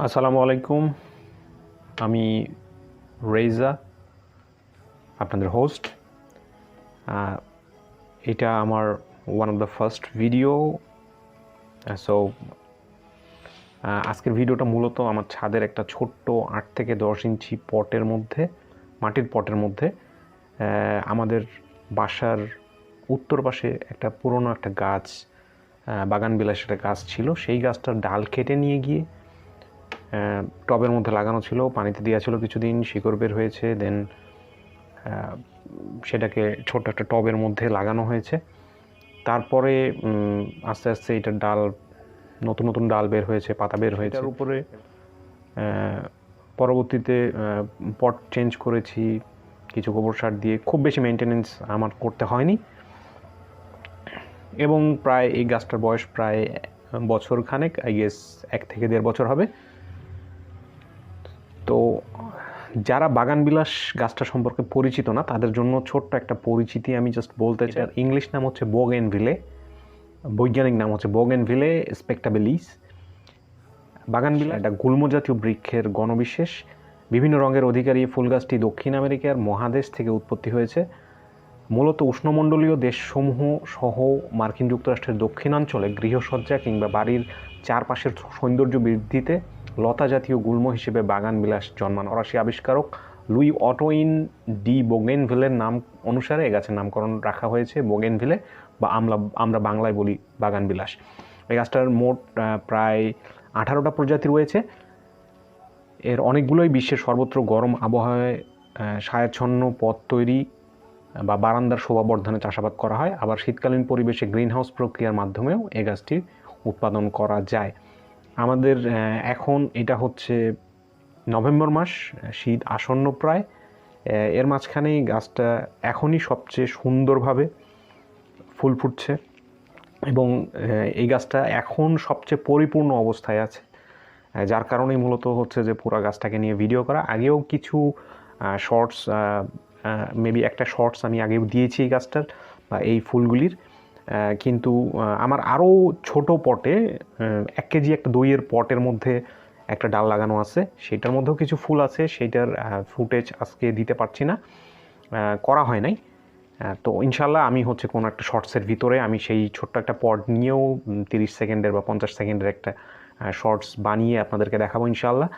আসসালামু আলাইকুম, আমি রেজা, আপনাদের হোস্ট। এটা আমার one of the first video. So আজকের ভিডিওটা মূলত আমার ছাদের একটা ছোট্ট 8 থেকে 10 ইঞ্চি পটের মধ্যে, মাটির পটের মধ্যে আমাদের বাসার উত্তর পাশে একটা পুরনো একটা গাছ, বাগানবিলাস একটা গাছ ছিল। সেই গাছটার ডাল কেটে নিয়ে গিয়ে টবের মধ্যে লাগানো ছিল, পানিতে দেওয়া ছিল কিছুদিন, শিকড় বের হয়েছে, দেন সেটাকে ছোট একটা টবের মধ্যে লাগানো হয়েছে। তারপরে আস্তে আস্তে এটার ডাল, নতুন নতুন ডাল বের হয়েছে, পাতা বের হয়েছে। এটার উপরে পরবর্তীতে পট চেঞ্জ করেছি কিছু গোবর সার দিয়ে। খুব বেশি মেনটেনেন্স আমার করতে হয়নি এবং প্রায় এই গাছটার বয়স প্রায় বছর খানেক, আই গেস 1 থেকে 1.5 বছর হবে। তো যারা বাগানবিলাস গাছটা সম্পর্কে পরিচিত না তাদের জন্য ছোট্ট একটা পরিচিতি আমি জাস্ট বলতে চাই। ইংলিশ নাম হচ্ছে বোগেনভিলে, বৈজ্ঞানিক নাম হচ্ছে বোগেনভিলে স্পেকটাবেলিস। বাগানবিলাস একটা গুল্ম জাতীয় বৃক্ষের গণবিশেষ। বিভিন্ন রঙের অধিকারী ফুল গাছটি দক্ষিণ আমেরিকার মহাদেশ থেকে উৎপত্তি হয়েছে। মূলত উষ্ণমণ্ডলীয় দেশসমূহ সহ মার্কিন যুক্তরাষ্ট্রের দক্ষিণাঞ্চলে গৃহসজ্জা কিংবা বাড়ির চারপাশের সৌন্দর্য বৃদ্ধিতে লতা জাতীয় গুল্ম হিসেবে বাগানবিলাস জন্মান। ফরাসি আবিষ্কারক লুই অটোইন ডি বোগেনভিলের নাম অনুসারে এ গাছের নামকরণ রাখা হয়েছে বোগেনভিলে, বা আমরা বাংলায় বলি বাগানবিলাস। এই গাছটার মোট প্রায় 18টা প্রজাতি রয়েছে। এর অনেকগুলোই বিশ্বের সর্বত্র গরম আবহাওয়ায় ছায়াচ্ছন্ন পথ তৈরি বা বারান্দার শোভাবর্ধনে চাষাবাদ করা হয়। আবার শীতকালীন পরিবেশে গ্রিনহাউস প্রক্রিয়ার মাধ্যমেও এই গাছটি উৎপাদন করা যায়। আমাদের এখন এটা হচ্ছে নভেম্বর মাস, শীত আসন্ন প্রায়। এর মাঝখানেই গাছটা এখনই সবচেয়ে সুন্দরভাবে ফুল ফুটছে এবং এই গাছটা এখন সবচেয়ে পরিপূর্ণ অবস্থায় আছে, যার কারণেই মূলত হচ্ছে যে পুরো গাছটাকে নিয়ে ভিডিও করা। আগেও কিছু শর্টস, মেবি একটা শর্টস আমি আগেও দিয়েছি এই গাছটার বা এই ফুলগুলির, কিন্তু আমার আরও ছোট পটে 1 কেজি একটা দইয়ের পটের মধ্যে একটা ডাল লাগানো আছে, সেটার মধ্যেও কিছু ফুল আছে। সেইটার ফুটেজ আজকে দিতে পারছি না, করা হয় নাই। তো ইনশাল্লাহ আমি হচ্ছে কোনো একটা শর্টসের ভিতরে আমি সেই ছোট্ট একটা পট নিয়েও 30 সেকেন্ডের বা 50 সেকেন্ডের একটা শর্টস বানিয়ে আপনাদেরকে দেখাবো ইনশাল্লাহ।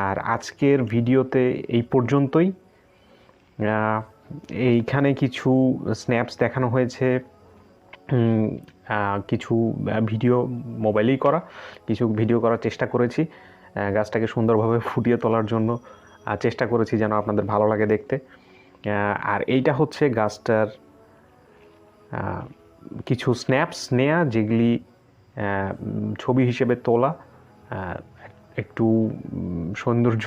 আর আজকের ভিডিওতে এই পর্যন্তই। এইখানে কিছু স্ন্যাপস দেখানো হয়েছে, কিছু ভিডিও মোবাইলেই করা, কিছু ভিডিও করার চেষ্টা করেছি গাছটাকে সুন্দরভাবে ফুটিয়ে তোলার জন্য। চেষ্টা করেছি যেন আপনাদের ভালো লাগে দেখতে। আর এইটা হচ্ছে গাছটার কিছু স্ন্যাপস নেয়া, যেগুলি ছবি হিসেবে তোলা, একটু সৌন্দর্য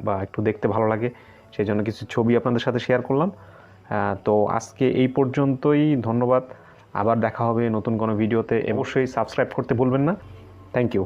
বা একটু দেখতে ভালো লাগে সেই জন্য কিছু ছবি আপনাদের সাথে শেয়ার করলাম। তো আজকে এই পর্যন্তই, ধন্যবাদ। আবার দেখা হবে নতুন কোনো ভিডিওতে। অবশ্যই সাবস্ক্রাইব করতে ভুলবেন না। Thank you.